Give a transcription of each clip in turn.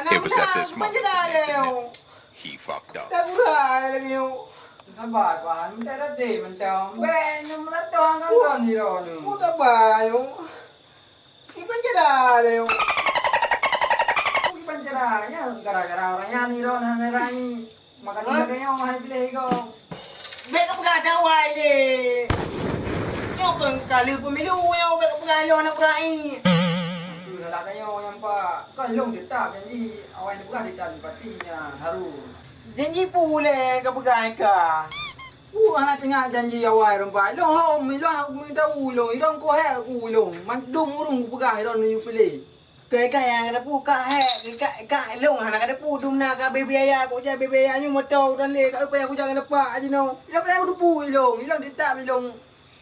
It was at this moment that he knew he fucked up. Sabar pa, minta tadi macam. Ben, mula tuang kan kau ni ro ni. Puta bayo. Ipanjara yo. Pencerahnya gara-gara orangnya ni ro nang makanya kayaknya orang pilih kau. Beka pegada wai le. Yo kan kali pemilu yo beka pegada nak kurai. Sudah kayaknya yang pak kan long tetap jadi awak ni bukan ditali partinya harus. Janji pule ke pegai ka. Anak tengah janji awal rompai. Long hom, long minta ulung, idong ko he ulung. Man dum urung pegai ron ni pilih. Cái yang ada pu ka he ka long hana ada pu dum na ka bebiaya ko ja bebiaya nyu moto dan le ka apa aku jangan dapat aja no. Long kaya udah pu long, long tetap long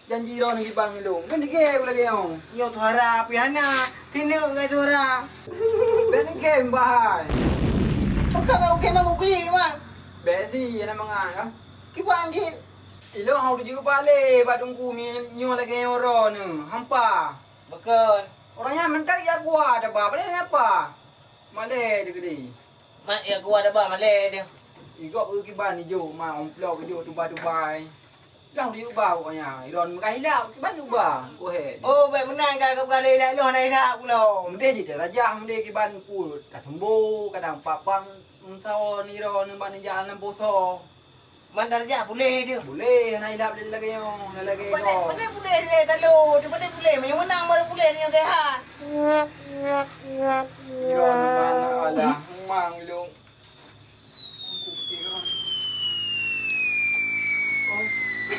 janji ron ni bang long. Kan dike lagi yang. Yo thara piana tinu ka thara. Ben game bahai. Pagka ka okay mang ukli ma. Besi ana manga. Kiban din. Ilo hau juga balik bat tunggu nyu lagi ron ni. Hampa. Betul. Orangnya mentak ya gua ada apa? Boleh apa? Malay dia gede. Mak ya gua ada ba male dia. Igok ke kiban hijau, ma omplok hijau tubai-tubai. Lang dia ubah pokoknya. Iron makan hilap, kiban ubah. Go ahead. Oh, baik menang ka ka gale la lo na ila pulau. Mende je rajah mende kiban pul. Kat sembu, kadang papang sawo ni ron ban jalan boso. Mandar ja boleh dia. Boleh nak hilap dia lagi yang lagi Boleh go. boleh boleh dia talu. Dia boleh yang menang baru boleh ni ke ha. Iron mana ala mang ilung.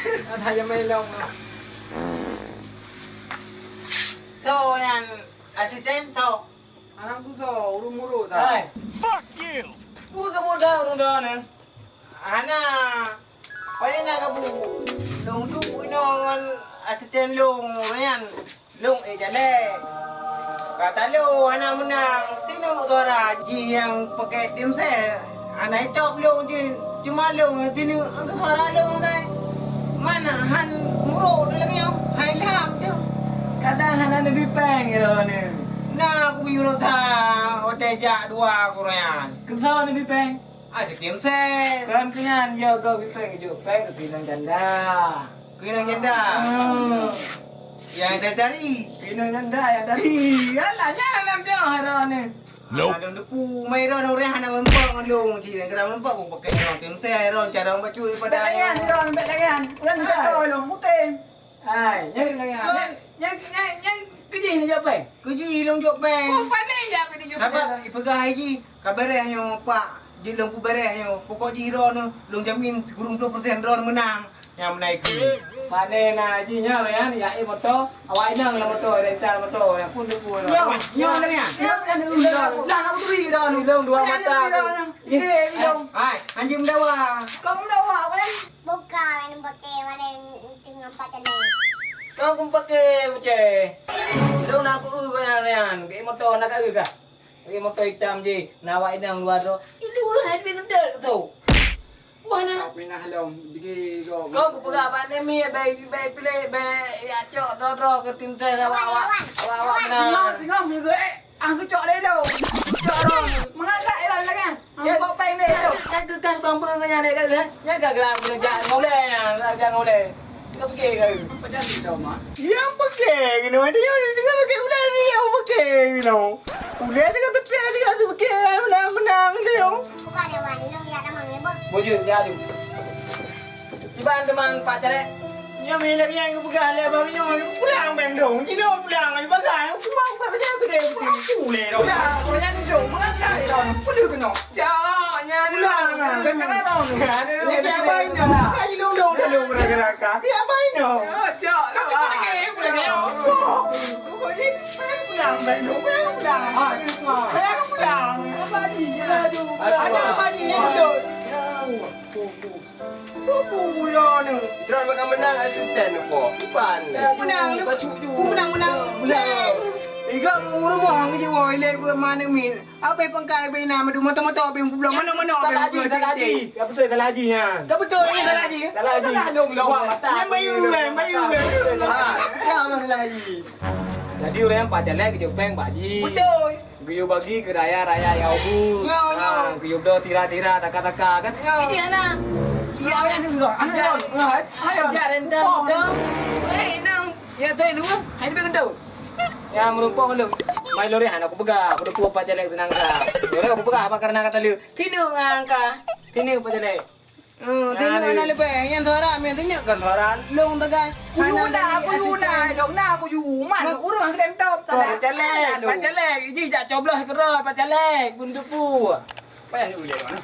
Ada yang melong. So yang asisten so. Anak tu so urut-urut tak. Hai. Fuck you. Bu ka mo daw ron ni. Ana. Pwede na ka bu. Long du inongan asisten long yan. Long jale. Kata lo ana menang. Tino tora ji yang pakai tim saya. Ana top long ji. Cuma long tino tora long kai. Mana han muro dia lagi yang hai lam tu. Kadang hana lebih peng gitu ni. Nah aku biro tha hotel ja dua korean. Kenapa lebih peng? Ada tim saya. Kan kenyan yo kau lebih peng je peng ke pinang janda. Pinang janda. Yang saya cari. Pinang janda yang tadi. Alah jangan dia hara ni. Nope. Ada depu mai ron orang hana mempak ngalung ci dan kena mempak pun pakai orang tim saya ron cara membaca pada Bagian ni ron bagian. Kan tak lo mutim. Ai, yang kerja ni je peng. Kerja long jok peng. Oh, pandai je pergi jumpa. Apa ipegai haji kabareh yo pak je long pu bareh yo pokok ji ron long jamin 90% ron menang yang menaik ke. Pandai na jinya ya ni ya motor. Awak nang la motor rental motor yang pun tu pun. Nyo lah ya. Ya kan dulu dah. Lah nak beri dah ni long dua mata. Ye, long. Hai, anjing dawa. Kau dah awak kan? Bukan yang pakai mana yang tengah empat jalan. Kau pun pakai macam. Long nak aku kau yang ke motor nak ke kah? Ke motor hitam je. Nawak nang luar tu. Itu lah head benda tu. Wah nak. Pindah long. Digi kau. Kau aku pegang apa ni mi baik pilih baik ya cok doro ke tim saya awak mana. Tengok ni ke aku cok dia tu. Cok doro. Mengalak eran lagi. Aku peng dia tu. Kan kekan kau pun kau yang ni kan. Ya kan gelam kerja ngoleh jangan ngoleh. Kau pergi ke? Macam ni tau mak. Yang pakai gini ada yang dengan pakai ular ni yang pakai gini. Ular dengan tepi dia tu pakai menang dia. Bukan yang mana lo ya dah manggil bos. Bujur dia tu. Tiba teman Pak Cerek. Yang milik yang pegang le bang nyo pulang bang dong. Ini pulang ai pakai. Aku mau pakai dia gede pule dong. Ya, orang ni jom mengajak dia dong. Perlu kena. Jangan Pulang. Kadang-kadang dong. Ni apa ini? Kai lu dong dulu gerak-gerak. Ni apa ini? Cok. Kau tak pakai pulang dia. Kau ni pulang bang dong. Pulang. Aku pulang. Apa dia? Ada apa ni yang duduk? Pupu dah ni. Drone nak menang asisten apa? Bukan. Menang. Menang. Iga rumah ke jiwa ile mana min. Apa pangkai bina madu mata-mata apa pulang mana-mana apa pulang. Tak betul tak haji ya. Tak betul ni salah haji. Salah haji. Dong luar mata. Yang mayu. Ya Allah salah haji. Jadi orang yang Pak Cerek ke Jepang Pak Haji. Betul. Guyu bagi ke raya-raya ya bu. Guyu do tira-tira taka-taka kan. Ini anak. Iya yang dulu. Anak. Ayo jalan dah. Nang. Ya tu lu. Hai dia gendau. Ya merumpang lu. Mai lori han aku pegang. Aku pu apa jelek tenang ka. Lori aku pegang apa karena kata lu. Tinu angka. Tinu apa jelek. Tengok nak lebih yang suara main tengok kan suara long tegai. Aku yuna, long na aku yuman. Urang kedem top Pak Celek. Iji jak cobloh kerot Pak Celek. Bundu pu. Payah ni ujai mana?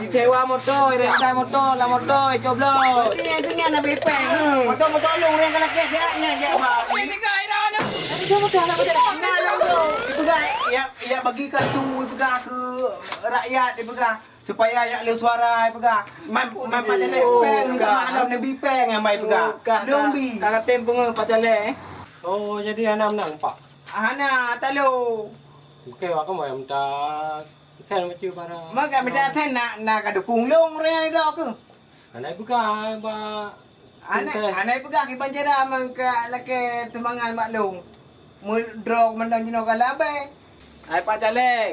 Sewa motor, rentai motor, lah motor, cobloh. Tengok nak bepeng. Motor-motor long yang kena kes dia bang. Ini kai dah nak. Ada motor nak Pak Celek. Nah long tu. Pegang ya bagi kartu pegang ke rakyat dia pegang. Supaya ayat lu suara pegang. Mai Pak Celek peng malam Nabi peng yang mai pegang. Dombi. Kakak tempung Pak Celek. Oh, jadi anak menang pak. Ana talo. Okey, aku mau minta ten macam para. Maka minta ten nak ada punglong rai dah ke. Anak buka ba. Anak pegang ki banjara mangka lake temangan maklum. Mu drog mendang jino kalabai. Hai Pak Celek.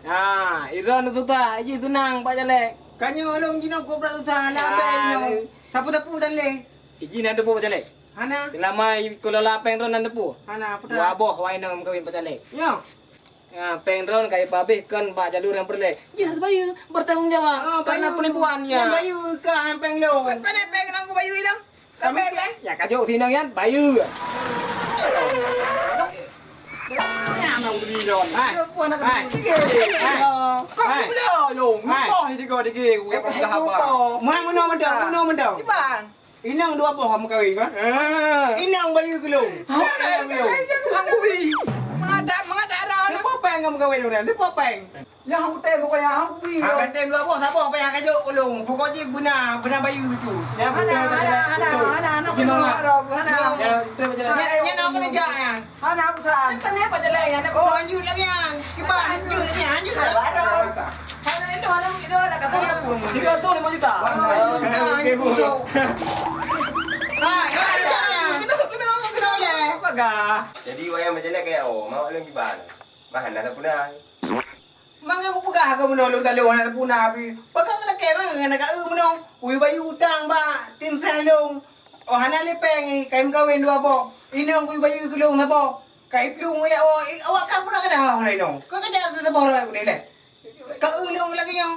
Ha, iron tu tak. Iji tunang Pak Celek. Kanyo long jino ko pra tu ta labai no. Tapu-tapu dan le. Iji nak depu Pak Celek. Ana Lama kalau lapeng ron nak depu. ana putra. Waboh wai nang kawin Pak Celek. Yo. Ha, pengron kayak babeh kan Pak jalur yang perle. Jelas bayu bertanggung jawab karena penipuannya. Yang bayu ke hampeng lo. Pandai peng nang ku bayu hilang. Kami Ya kajuk tinang yan bayu. Nyam aku beli ron. hai. Puan nak Hai. Kau pula long. Kau itu kau dikit. Aku dah apa. Mang meno mendang. Iban. Inang dua boh kamu kawin kan? Inang bayu ke lo. Aku beli. Mengadak ron. Lepas peng kamu kawin orang. Lepas peng. Yang aku teh pokoknya aku beli. Ha katem dua boh siapa payah kajuk ulung. Pokoknya benar bayu tu. Ya Ana aku ron. Ana. Nya nak kena jangan. Ana aku san. Kenapa Pak Celek ya? Oh anjur lagi yang. Kibar anjur lagi anjur. Mana itu orang itu nak kata 3 5 juta. Ah, ya jangan. Kena le. Apa gah? Jadi wayang macam ni kayak mau lagi ban. Bahan dah punah. Mangga aku pegah ke menolong talo anak punah api. Pakai kena ke mang nak menong. Ui bayu utang ba tin salong. Oh hana lepeng kaim kawin dua bo. Inong ui bayu kelong sabo. Kai plung ya awak ka pura kada hari no. Kau kerja tu sabo aku ni le. Ka ulung lagi yo.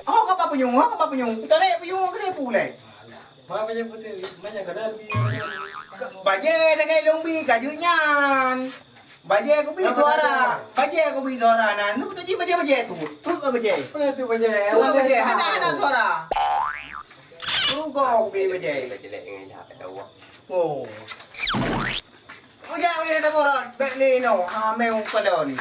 Oh ka punyung, Kita le punyung ke pule. Mak macam putih, macam kadang Baje dengan lombi kajunyan. Baje aku beli suara. Nah, nu betul baje tu. Tu ke baje? Mana tu baca? Tu ke baje? Hana suara. Tu ko aku beli baje. Baca lek dengan dah kat awak. Oh. Uja udah tak borat. Bek le no. Ha meu pada ni.